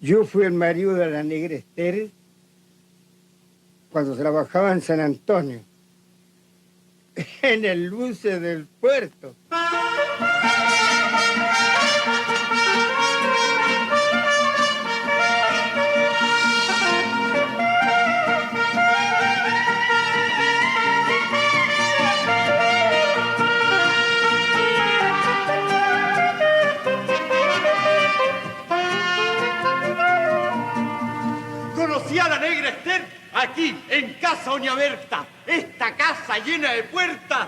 Yo fui el marido de la negra Esther cuando trabajaba en San Antonio, en el luce del puerto. Conocí a la negra Esther aquí, en Casa Oña Berta. Esta casa llena de puertas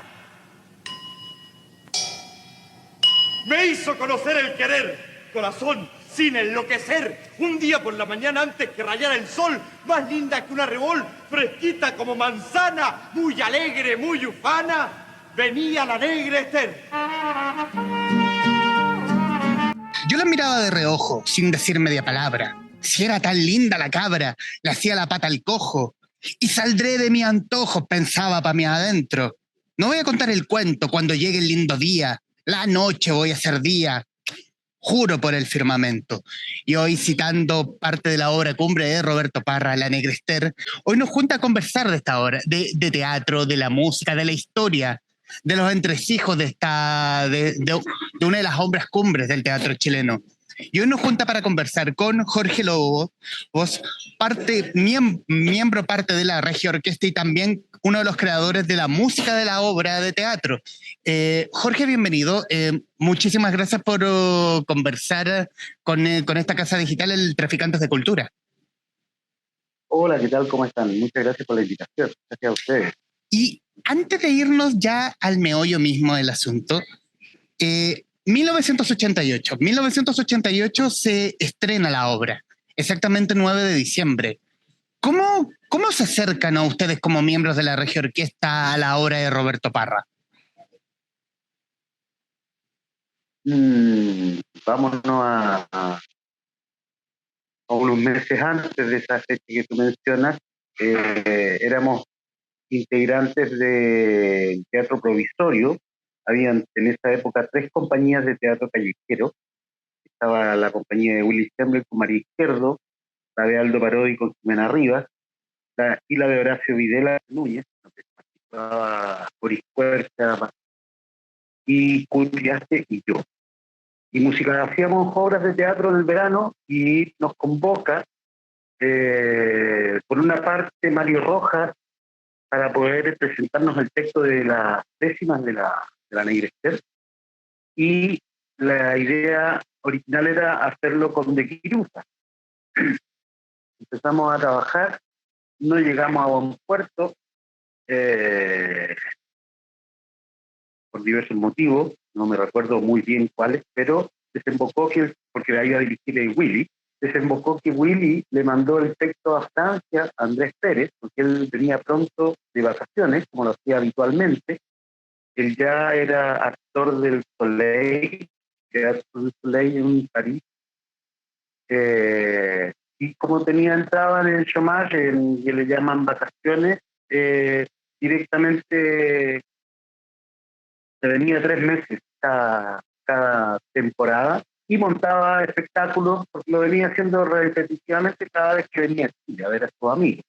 me hizo conocer el querer. Corazón, sin enloquecer. Un día por la mañana antes que rayara el sol, más linda que una rebol, fresquita como manzana, muy alegre, muy ufana, venía la negra Esther. Yo la miraba de reojo, sin decir media palabra. Si era tan linda la cabra, le hacía la pata al cojo. Y saldré de mi antojo, pensaba pa' mí adentro. No voy a contar el cuento cuando llegue el lindo día. La noche voy a ser día. Juro por el firmamento. Y hoy, citando parte de la obra cumbre de Roberto Parra, La Negra Esther, hoy nos junta a conversar de esta obra, de teatro, de la música, de la historia, de los entresijos de una de las obras cumbres del teatro chileno. Y hoy nos junta para conversar con Jorge Lobo, vos miembro parte de la Regia Orquesta y también uno de los creadores de la música de la obra de teatro. Jorge, bienvenido. Muchísimas gracias por conversar con esta casa digital, el Traficantes de Cultura. Hola, ¿qué tal? ¿Cómo están? Muchas gracias por la invitación. Gracias a ustedes. Y antes de irnos ya al meollo mismo del asunto, 1988 se estrena la obra, exactamente 9 de diciembre. ¿Cómo se acercan a ustedes como miembros de la Regia Orquesta a la obra de Roberto Parra? Vámonos a unos meses antes de esa fecha que tú mencionas. Éramos integrantes del Teatro Provisorio. Habían en esa época 3 compañías de teatro callejero. Estaba la compañía de Willy Semble con María Izquierdo, la de Aldo Parodi con Jimena Rivas, y la de Horacio Videla Núñez, donde participaba Boris Cuercha y Curiaste y yo. Y hacíamos obras de teatro en el verano y nos convoca, por una parte, Mario Rojas, para poder presentarnos el texto de las décimas de la Negra Esther. Y la idea original era hacerlo con De Quirusa. Empezamos a trabajar, no llegamos a buen puerto, por diversos motivos, no me recuerdo muy bien cuáles, pero desembocó porque la iba a dirigir Willy, desembocó que Willy le mandó el texto a Francia a Andrés Pérez, porque él venía pronto de vacaciones, como lo hacía habitualmente. Él ya era actor del Soleil, en París, y como tenía entrada en el chômage, que le llaman vacaciones, directamente se venía 3 meses cada temporada y montaba espectáculos, porque lo venía haciendo repetitivamente cada vez que venía a Chile a ver a sus amigos.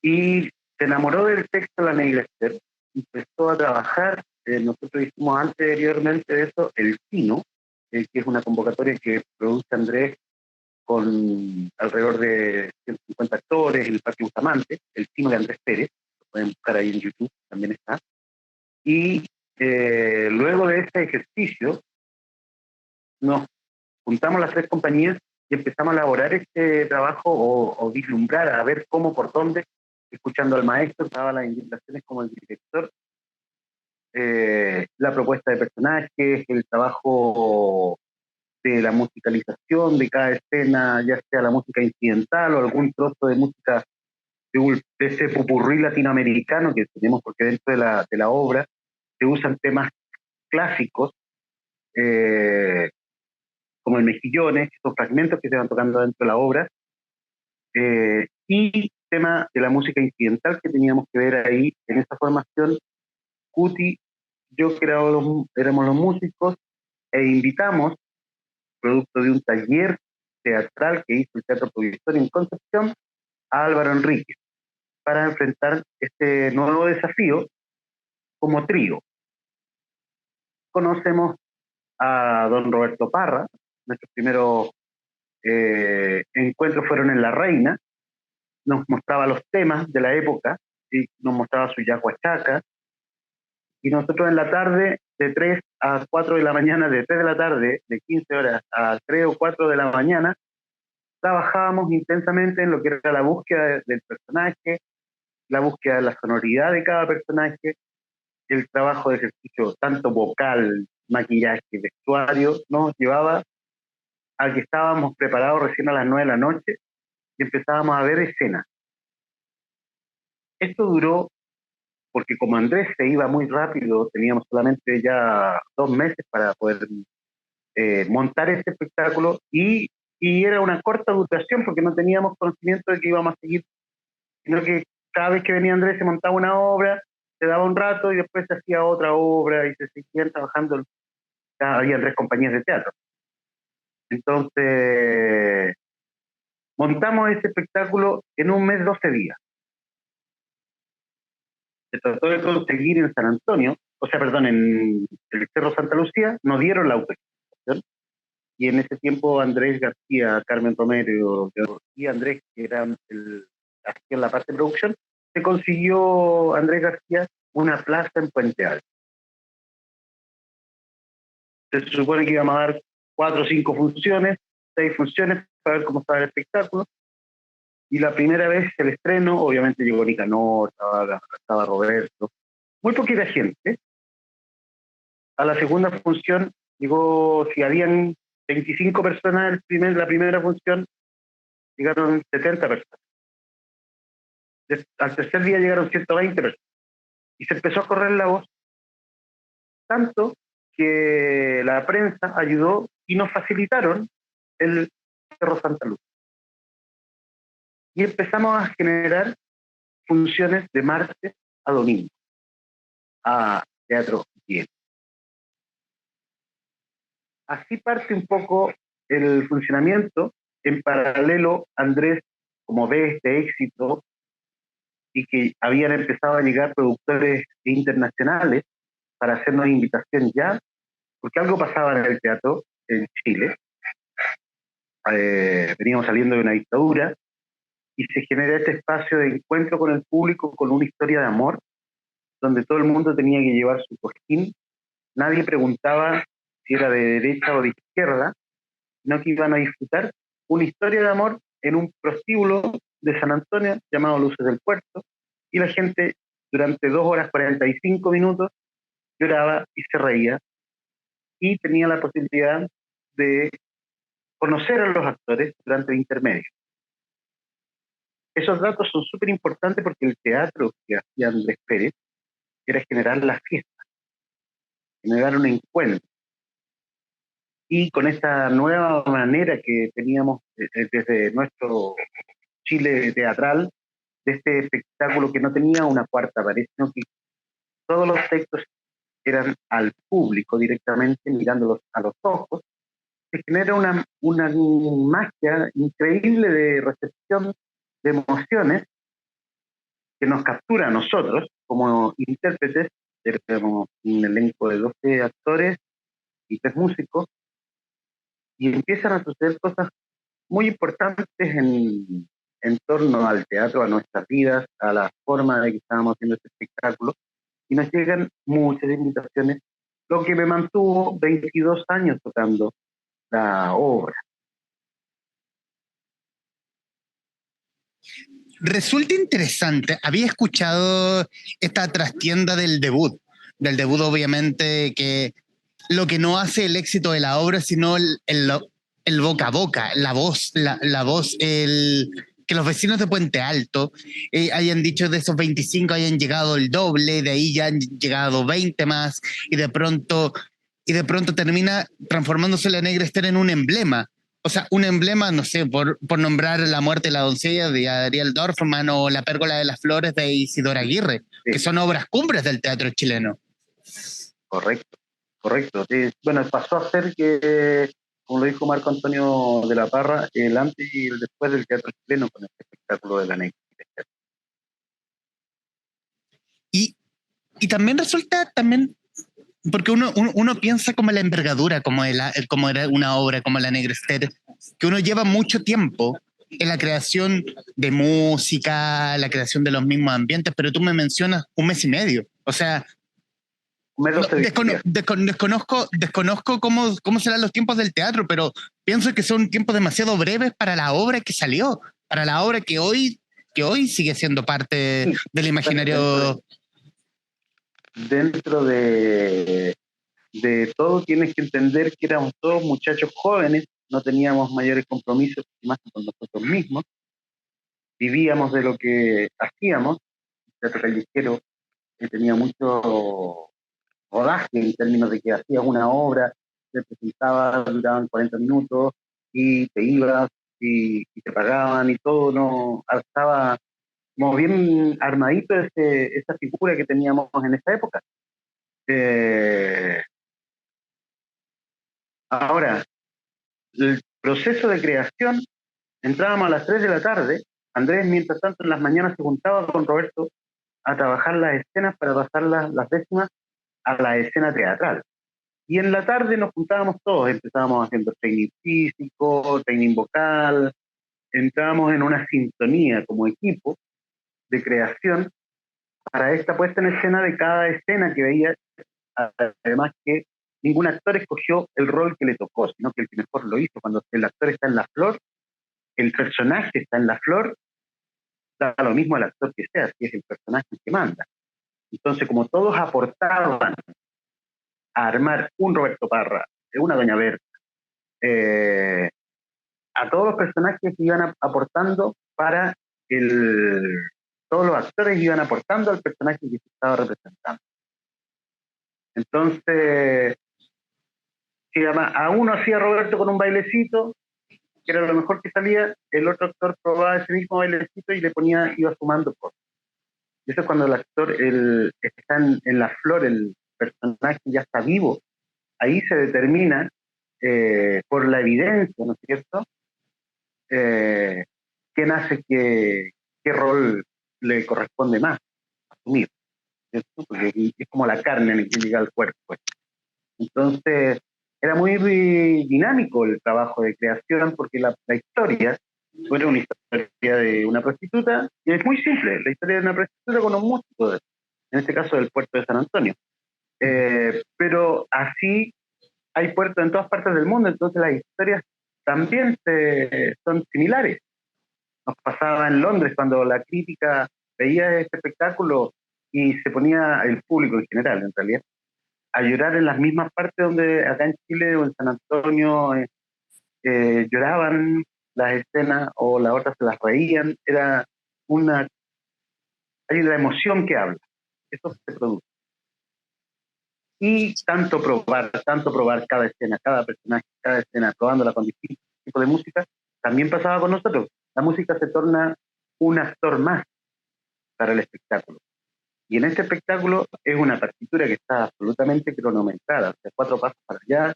Y se enamoró del texto de La Negra Esther, empezó a trabajar. Nosotros hicimos anteriormente de eso El Sino, que es una convocatoria que produce Andrés con alrededor de 150 actores en el Parque Bustamante, El Sino de Andrés Pérez, lo pueden buscar ahí en YouTube, también está. Y luego de ese ejercicio, nos juntamos las 3 compañías y empezamos a elaborar este trabajo o vislumbrar, a ver cómo, por dónde, escuchando al maestro, daba las indicaciones como el director, la propuesta de personajes, el trabajo de la musicalización de cada escena, ya sea la música incidental o algún trozo de música de ese popurrí latinoamericano que tenemos, porque dentro de la obra se usan temas clásicos, como el Mejillones, esos fragmentos que se van tocando dentro de la obra, y tema de la música incidental que teníamos que ver ahí en esa formación. Cuti, yo que éramos los músicos, e invitamos, producto de un taller teatral que hizo el Teatro Provisorio en Concepción a Álvaro Enríquez para enfrentar este nuevo desafío como trío. Conocemos a don Roberto Parra, nuestros primeros encuentros fueron en La Reina, nos mostraba los temas de la época, y nos mostraba su yaguachaca, y nosotros en la tarde, de 3 a 4 de la mañana, de 3 de la tarde, de 15 horas a 3 o 4 de la mañana, trabajábamos intensamente en lo que era la búsqueda del personaje, la búsqueda de la sonoridad de cada personaje, el trabajo de ejercicio tanto vocal, maquillaje, vestuario, nos llevaba a que estábamos preparados recién a las 9 de la noche y empezábamos a ver escenas. Esto duró porque como Andrés se iba muy rápido, teníamos solamente ya 2 meses para poder montar este espectáculo y era una corta duración porque no teníamos conocimiento de que íbamos a seguir, sino que cada vez que venía Andrés se montaba una obra, se daba un rato y después se hacía otra obra y se seguían trabajando, ya había 3 compañías de teatro. Entonces, montamos este espectáculo en un mes, 12 días. Se trató de conseguir en San Antonio, en el Cerro Santa Lucía, nos dieron la autorización, y en ese tiempo Andrés García, Carmen Romero y Andrés, que eran hacían la parte de producción, se consiguió Andrés García una plaza en Puente Alto. Se supone que íbamos a dar 4 o 5 funciones, 6 funciones para ver cómo estaba el espectáculo. Y la primera vez el estreno, obviamente llegó Nicanor, estaba Roberto, muy poquita gente. A la segunda función llegó, si habían 25 personas la primera función, llegaron 70 personas. Al tercer día llegaron 120 personas. Y se empezó a correr la voz, tanto que la prensa ayudó y nos facilitaron el Cerro Santa Luz. Y empezamos a generar funciones de martes a domingo a Teatro Bien. Así parte un poco el funcionamiento. En paralelo, Andrés, como ve este éxito y que habían empezado a llegar productores internacionales para hacernos invitación ya, porque algo pasaba en el teatro en Chile. Veníamos saliendo de una dictadura y se genera este espacio de encuentro con el público, con una historia de amor, donde todo el mundo tenía que llevar su cojín. Nadie preguntaba si era de derecha o de izquierda, sino que iban a disfrutar una historia de amor en un prostíbulo de San Antonio llamado Luces del Puerto, y la gente durante 2 horas 45 minutos lloraba y se reía, y tenía la posibilidad de conocer a los actores durante el intermedio. Esos datos son súper importantes porque el teatro que hacía Andrés Pérez era generar la fiesta, generar un encuentro. Y con esta nueva manera que teníamos desde nuestro Chile teatral, de este espectáculo que no tenía una cuarta pared, sino que todos los textos eran al público directamente, mirándolos a los ojos, se genera una magia increíble de recepción de emociones que nos captura a nosotros como intérpretes. Tenemos un elenco de 12 actores y 3 músicos, y empiezan a suceder cosas muy importantes en torno al teatro, a nuestras vidas, a la forma de que estábamos haciendo este espectáculo, y nos llegan muchas invitaciones, lo que me mantuvo 22 años tocando la obra. Resulta interesante, había escuchado esta trastienda del debut obviamente, que lo que no hace el éxito de la obra, sino el boca a boca, la voz, que los vecinos de Puente Alto hayan dicho de esos 25 hayan llegado el doble, de ahí ya han llegado 20 más, y de pronto termina transformándose la Negra Esther en un emblema. O sea, un emblema, no sé, por nombrar La muerte de la doncella de Ariel Dorfman o La pérgola de las flores de Isidora Aguirre, Sí. que son obras cumbres del teatro chileno. Correcto. Bueno, pasó a ser que como lo dijo Marco Antonio de la Parra, el antes y el después del teatro chileno con este espectáculo de la negra. Y, y también resulta, también, porque uno piensa como la envergadura, como era una obra como La Negra Esther, que uno lleva mucho tiempo en la creación de música, la creación de los mismos ambientes, pero tú me mencionas un mes y medio. O sea, no, 1 mes 12 días. desconozco cómo serán los tiempos del teatro, pero pienso que son tiempos demasiado breves para la obra que salió, para la obra que hoy sigue siendo parte del imaginario. Dentro de todo tienes que entender que éramos todos muchachos jóvenes, no teníamos mayores compromisos más que con nosotros mismos, vivíamos de lo que hacíamos, el teatro callejero tenía mucho rodaje en términos de que hacías una obra, te presentabas, duraban 40 minutos y te ibas y te pagaban y todo, no estaba como bien armadito esa figura que teníamos en esa época. Ahora, el proceso de creación, entrábamos a las 3 de la tarde, Andrés mientras tanto en las mañanas se juntaba con Roberto a trabajar las escenas para pasar las décimas a la escena teatral. Y en la tarde nos juntábamos todos, empezábamos haciendo training físico, training vocal, entrábamos en una sintonía como equipo de creación para esta puesta en escena de cada escena que veía, además que ningún actor escogió el rol que le tocó, sino que el que mejor lo hizo. Cuando el actor está en la flor, el personaje está en la flor, da lo mismo al actor que sea, si es el personaje que manda. Entonces, como todos aportaban a armar un Roberto Parra, una Doña Berta, a todos los personajes que iban aportando para todos los actores iban aportando al personaje que se estaba representando. Entonces, a uno hacía Roberto con un bailecito, que era lo mejor que salía, el otro actor probaba ese mismo bailecito y iba sumando cosas. Y eso es cuando el actor está en la flor, el personaje ya está vivo, ahí se determina por la evidencia, ¿no es cierto? ¿Quién hace qué rol le corresponde más asumir? ¿Cierto? Porque es como la carne en que llega al cuerpo. Pues. Entonces, era muy dinámico el trabajo de creación porque la historia fue una historia de una prostituta y es muy simple, la historia de una prostituta con un músico, en este caso del puerto de San Antonio. Pero así hay puertos en todas partes del mundo, entonces las historias también son similares. Nos pasaba en Londres cuando la crítica veía este espectáculo y se ponía el público en general, en realidad, a llorar en las mismas partes donde acá en Chile o en San Antonio lloraban las escenas o las otras se las reían. Hay la emoción que habla, eso se produce. Y tanto probar cada escena, cada personaje, cada escena, probándola con distintos tipos de música, también pasaba con nosotros. La música se torna un actor más para el espectáculo. Y en este espectáculo es una partitura que está absolutamente cronometrada, o sea, 4 pasos para allá,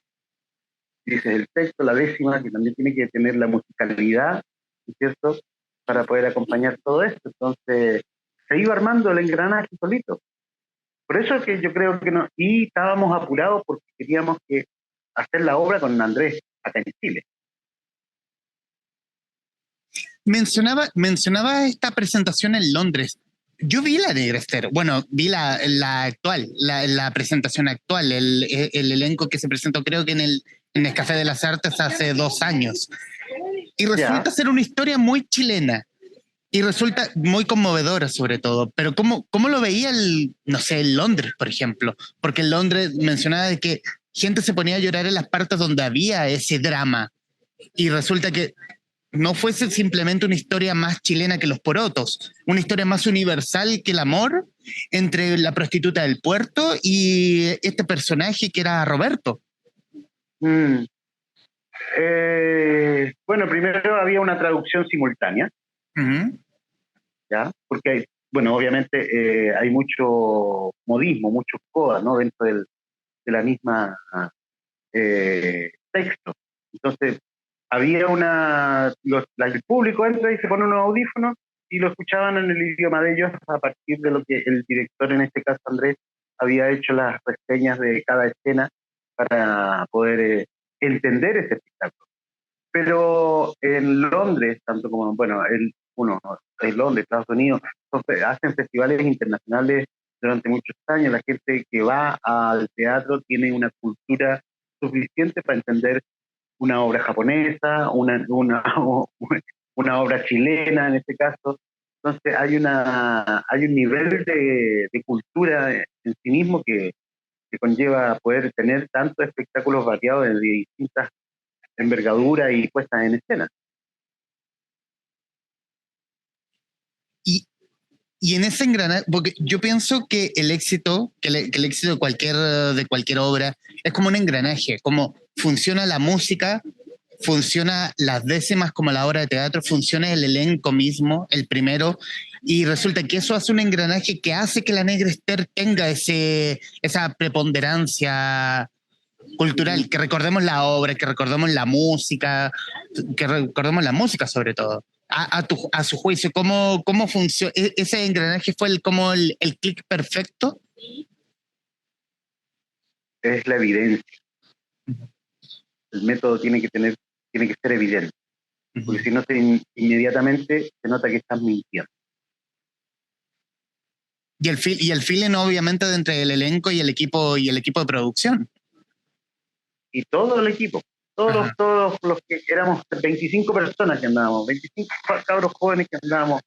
dices el texto, la décima, que también tiene que tener la musicalidad, ¿no es cierto?, para poder acompañar todo esto. Entonces, se iba armando el engranaje solito. Por eso es que yo creo que no, y estábamos apurados porque queríamos hacer la obra con Andrés acá en Chile. Mencionaba esta presentación en Londres. Yo vi La Negra Esther, bueno, vi la actual, la presentación actual, el elenco que se presentó creo que en el Café de las Artes hace 2 años. Y resulta ser una historia muy chilena. Y resulta muy conmovedora sobre todo, pero ¿cómo lo veía no sé, en Londres, por ejemplo? Porque en Londres mencionaba de que gente se ponía a llorar en las partes donde había ese drama y resulta que no fuese simplemente una historia más chilena que los porotos, una historia más universal que el amor entre la prostituta del puerto y este personaje que era Roberto. Bueno, primero había una traducción simultánea. ¿Ya? Porque obviamente hay mucho modismo, mucho coda, ¿no? Dentro de la misma texto. Entonces, el público entra y se pone unos audífonos y lo escuchaban en el idioma de ellos a partir de lo que el director, en este caso Andrés, había hecho las reseñas de cada escena para poder entender ese espectáculo. Pero en Londres, tanto como, bueno, en Londres, Estados Unidos, hacen festivales internacionales durante muchos años. La gente que va al teatro tiene una cultura suficiente para entender una obra japonesa, una obra chilena en este caso. Entonces hay un nivel de cultura en sí mismo que conlleva poder tener tantos espectáculos variados de distintas envergaduras y puestas en escena. Y, y en ese engranaje, porque yo pienso que el éxito, que el éxito de cualquier obra es como un engranaje, como funciona la música, funciona las décimas como la obra de teatro, funciona el elenco mismo, el primero, y resulta que eso hace un engranaje que hace que la Negra Esther tenga esa preponderancia cultural, que recordemos la obra, que recordemos la música, que recordemos la música sobre todo. A su juicio, ¿cómo funciona? ¿Ese engranaje fue como el clic perfecto? Es la evidencia. El método tiene que ser evidente, porque si no, inmediatamente se nota que estás mintiendo. Y el feeling, obviamente, de entre el elenco y el equipo de producción. Y todo el equipo, todos los que éramos 25 personas que andábamos, 25 cabros jóvenes que andábamos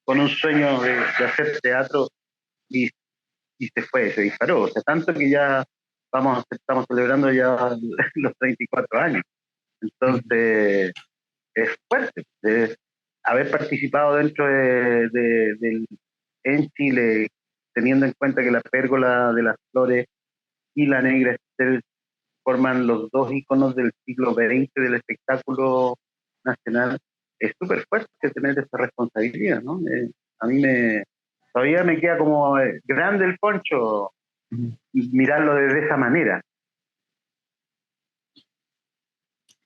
con un sueño de hacer teatro y se disparó. O sea, tanto que ya estamos celebrando ya los 34 años. Entonces, es fuerte. Es haber participado dentro en Chile, teniendo en cuenta que la Pérgola de las Flores y la Negra Esther forman los dos íconos del siglo XX del espectáculo nacional, es súper fuerte tener esa responsabilidad, ¿no? A mí todavía me queda como grande el poncho mirarlo de esa manera.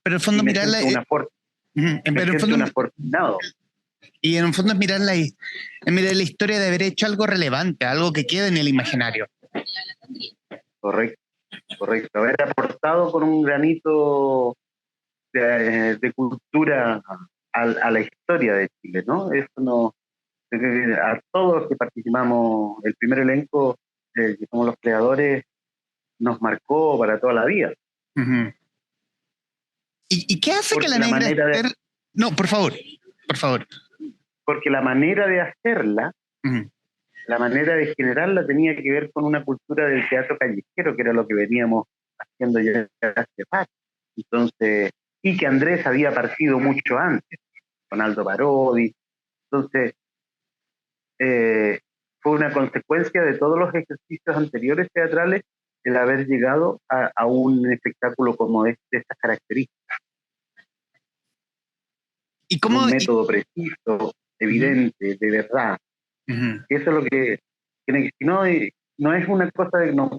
Pero en el fondo mirarla... un afortunado. Y en el fondo es mirar la historia de haber hecho algo relevante, algo que quede en el imaginario. Correcto. Haber aportado con un granito de cultura a la historia de Chile, ¿no? Eso a todos los que participamos, el primer elenco, que somos los creadores, nos marcó para toda la vida. Uh-huh. ¿Y qué hace que la Negra Esther... No, por favor. Porque la manera de hacerla, la manera de generarla tenía que ver con una cultura del teatro callejero, que era lo que veníamos haciendo ya hace rato. Entonces, y que Andrés había partido mucho antes, con Aldo Parodi. Entonces, fue una consecuencia de todos los ejercicios anteriores teatrales el haber llegado a un espectáculo como de estas características. ¿Y cómo, un método preciso, evidente, de verdad. Eso es lo que tiene que... Si no, no es una cosa de... No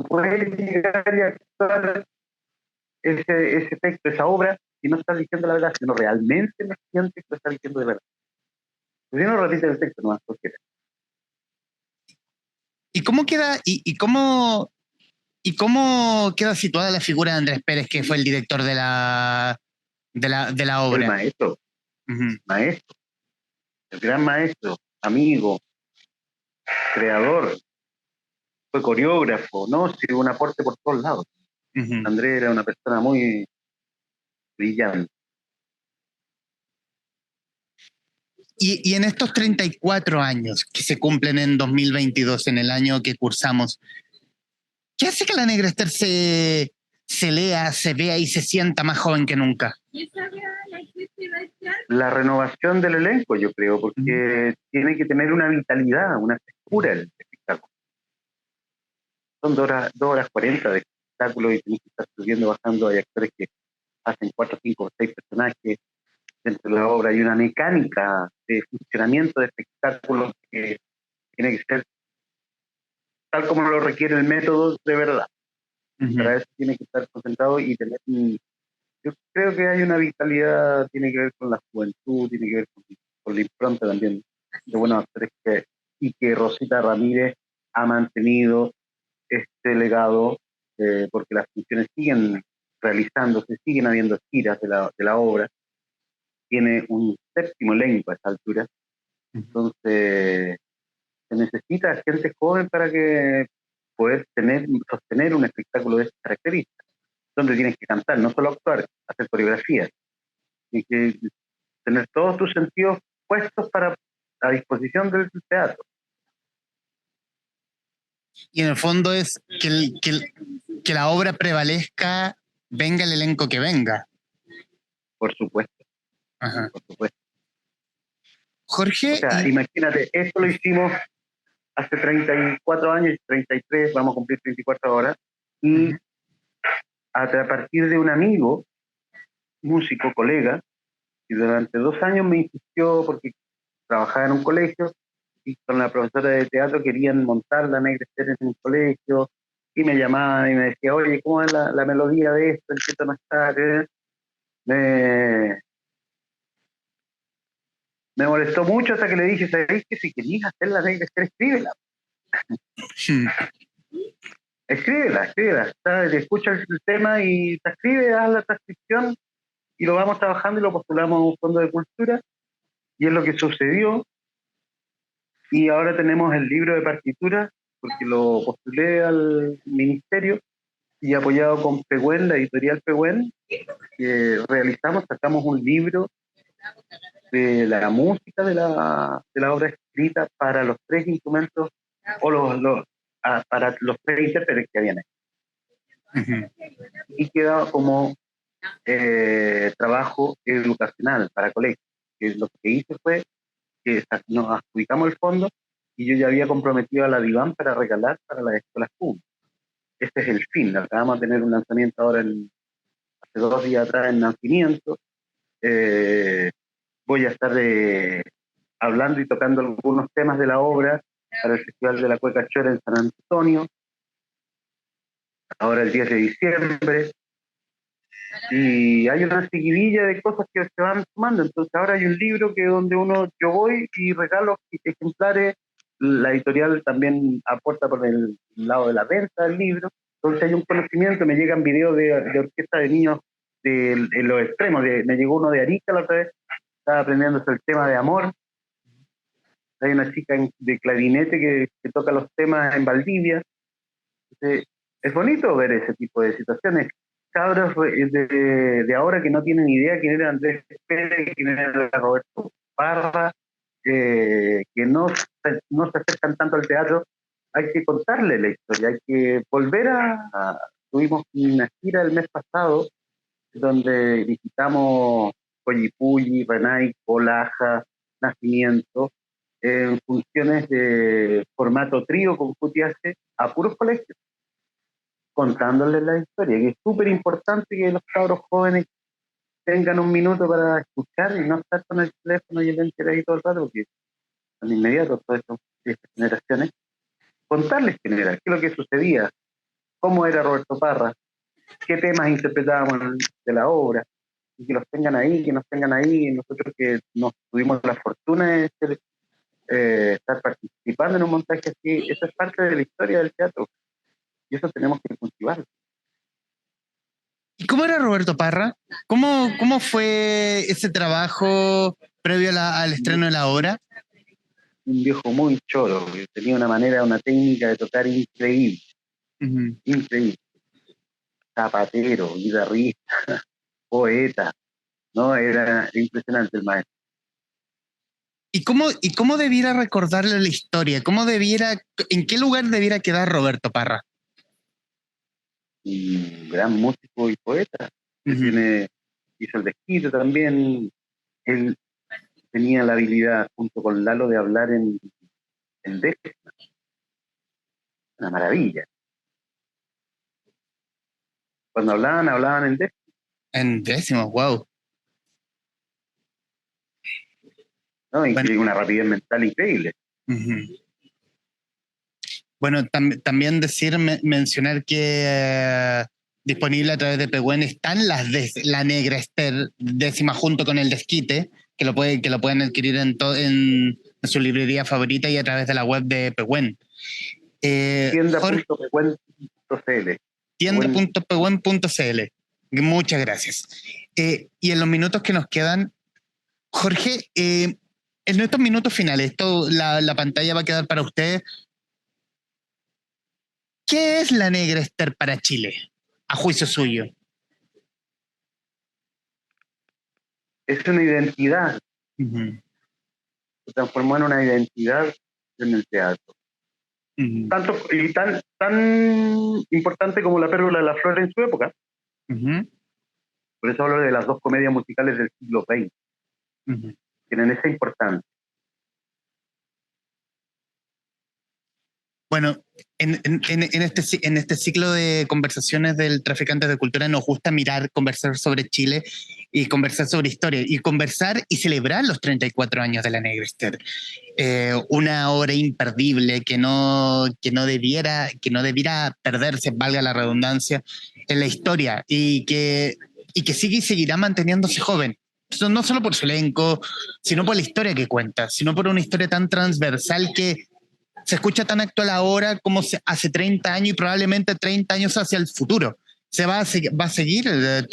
puede llegar y actuar ese texto, esa obra, si no estás diciendo la verdad, sino realmente la gente que está diciendo de verdad. Si no repite el texto, no más porque... ¿Y cómo queda... ¿Y cómo queda situada la figura de Andrés Pérez, que fue el director de la obra? El maestro. Maestro. El gran maestro, amigo, creador, fue coreógrafo, ¿no? Sí, un aporte por todos lados. Andrés era una persona muy brillante. Y en estos 34 años que se cumplen en 2022, en el año que cursamos, ¿qué hace que la Negra Esther se lea, se vea y se sienta más joven que nunca? La renovación del elenco, yo creo, porque tiene que tener una vitalidad, una frescura el espectáculo. Son 2 horas 40 de espectáculo y tienes que estar subiendo, bajando. Hay actores que hacen 4, 5, 6 personajes dentro de la obra. Hay una mecánica de funcionamiento de espectáculos que tiene que ser tal como lo requiere el método de verdad. Para eso tiene que estar concentrado y tener Yo creo que hay una vitalidad, tiene que ver con la juventud, tiene que ver con la impronta también de buenos actores y que Rosita Ramírez ha mantenido este legado, porque las funciones siguen realizándose, siguen habiendo giras de la obra, tiene un séptimo elenco a esta altura, entonces se necesita gente joven para que poder sostener un espectáculo de estas características, donde tienes que cantar, no solo actuar, hacer coreografías, y que tener todos tus sentidos puestos a disposición del teatro. Y en el fondo es que la obra prevalezca, venga el elenco que venga. Por supuesto, Ajá. por supuesto. Jorge, O sea, imagínate, esto lo hicimos hace 34 años, 33, vamos a cumplir 34 ahora, y a partir de un amigo, músico, colega, y durante 2 años me insistió porque trabajaba en un colegio y con la profesora de teatro querían montar La Negra Esther en un colegio y me llamaba y me decía, oye, ¿cómo es la melodía de esto? ¿En qué tono está? Me molestó mucho hasta que le dije, ¿sabéis que si querías hacer La Negra Esther, escríbela? Escríbela, ¿sabes? Escucha el tema y te escribe, haz la transcripción y lo vamos trabajando y lo postulamos a un fondo de cultura y es lo que sucedió. Y ahora tenemos el libro de partituras, porque lo postulé al ministerio y apoyado con Pehuen, la editorial Pehuen, que sacamos un libro de la música de la obra escrita para los 3 instrumentos o para los 3 intérpretes que habían hecho. Y queda como trabajo educacional para colegios. Que lo que hice fue que nos adjudicamos el fondo y yo ya había comprometido a la DIVAN para regalar para las escuelas públicas. Este es el fin. Acabamos de tener un lanzamiento ahora hace 2 días atrás en Nacimiento. Voy a estar hablando y tocando algunos temas de la obra para el Festival de la Cueca Chora en San Antonio, ahora el 10 de diciembre. Y hay una seguidilla de cosas que se van sumando. Entonces ahora hay un libro donde yo voy y regalo ejemplares. La editorial también aporta por el lado de la venta del libro. Entonces hay un conocimiento, me llegan videos de orquesta de niños de los extremos. Me llegó uno de Arica la otra vez, estaba aprendiendo el tema de amor. Hay una chica de clarinete que toca los temas en Valdivia. Entonces, es bonito ver ese tipo de situaciones. Cabros de ahora que no tienen idea quién era Andrés Pérez, quién era Roberto Parra, que no se acercan tanto al teatro, hay que contarle la historia, hay que volver tuvimos una gira el mes pasado donde visitamos Collipulli, Renaico, Laja, Nacimiento, en funciones de formato trío con Cutiace a puros colegios, contándoles la historia, que es súper importante que los cabros jóvenes tengan un minuto para escuchar y no estar con el teléfono y el ente ahí todo el rato, porque son inmediatos todas estas generaciones. Contarles quién era, qué es lo que sucedía, cómo era Roberto Parra, qué temas interpretábamos de la obra, y que los tengan ahí, que nos tengan ahí, nosotros que nos tuvimos la fortuna de estar participando en un montaje así, eso es parte de la historia del teatro, y eso tenemos que cultivarlo. ¿Y cómo era Roberto Parra? ¿Cómo fue ese trabajo previo al estreno de la obra? Un viejo muy choro, que tenía una técnica de tocar increíble, increíble. Zapatero, guitarrista, poeta, ¿no? Era impresionante el maestro. ¿Y cómo debiera recordarle la historia? ¿En qué lugar debiera quedar Roberto Parra? Un gran músico y poeta. Hizo el desquite también. Él tenía la habilidad, junto con Lalo, de hablar en décimas. Una maravilla. Cuando hablaban en décimas. En décimos, wow. ¿No? Una rapidez mental increíble. Bueno, también mencionar que disponible a través de Pehuen. Están las de La Negra Esther, 10ª junto con El Desquite, que lo pueden adquirir en su librería favorita y a través de la web de Pehuen. Tienda.pehuen.cl. Tienda.pehuen.cl. Muchas gracias. Y en los minutos que nos quedan, Jorge, en estos minutos finales, la pantalla va a quedar para ustedes. ¿Qué es La Negra Esther para Chile, a juicio suyo? Es una identidad. Uh-huh. Se transformó en una identidad en el teatro. Uh-huh. Tan importante como La Pérgola de la Flor en su época. Uh-huh. Por eso hablo de las dos comedias musicales del siglo XX. Uh-huh. Tienen esa importancia. Bueno, en este ciclo de conversaciones del Traficantes de Cultura nos gusta conversar sobre Chile y conversar sobre historia y conversar y celebrar los 34 años de La Negra Esther. Una obra imperdible que no debiera perderse, valga la redundancia, en la historia y que sigue y seguirá manteniéndose joven. No solo por su elenco, sino por la historia que cuenta, sino por una historia tan transversal que se escucha tan actual ahora como hace 30 años y probablemente 30 años hacia el futuro. Va a seguir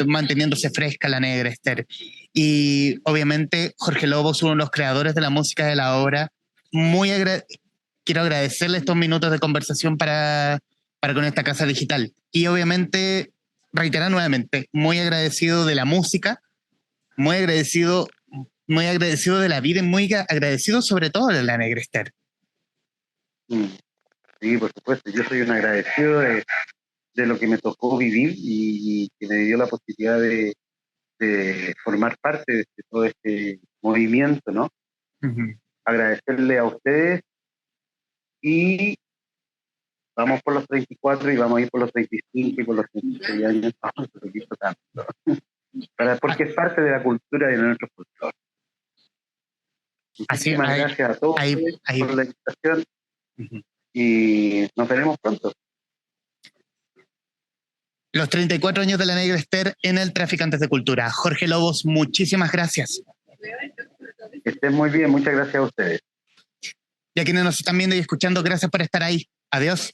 manteniéndose fresca La Negra Esther. Y obviamente Jorge Lobos, uno de los creadores de la música de la obra, quiero agradecerle estos minutos de conversación para con esta casa digital. Y obviamente, reiterar nuevamente, muy agradecido de la música, muy agradecido de la vida y muy agradecido sobre todo de La Negra Esther. Sí, por supuesto. Yo soy un agradecido de lo que me tocó vivir y que me dio la posibilidad de formar parte de todo este movimiento, ¿no? Uh-huh. Agradecerle a ustedes y vamos por los 34 y vamos a ir por los 35 y por los 36 años. Vamos a seguir tocando. Porque es parte de la cultura y de nuestro folclore. Muchísimas gracias a todos por la invitación. Uh-huh. Y nos veremos pronto. Los 34 años de La Negra Esther en el Traficantes de Cultura. Jorge Lobos, muchísimas gracias. Que estén muy bien, muchas gracias a ustedes. Y a quienes nos están viendo y escuchando, gracias por estar ahí. Adiós.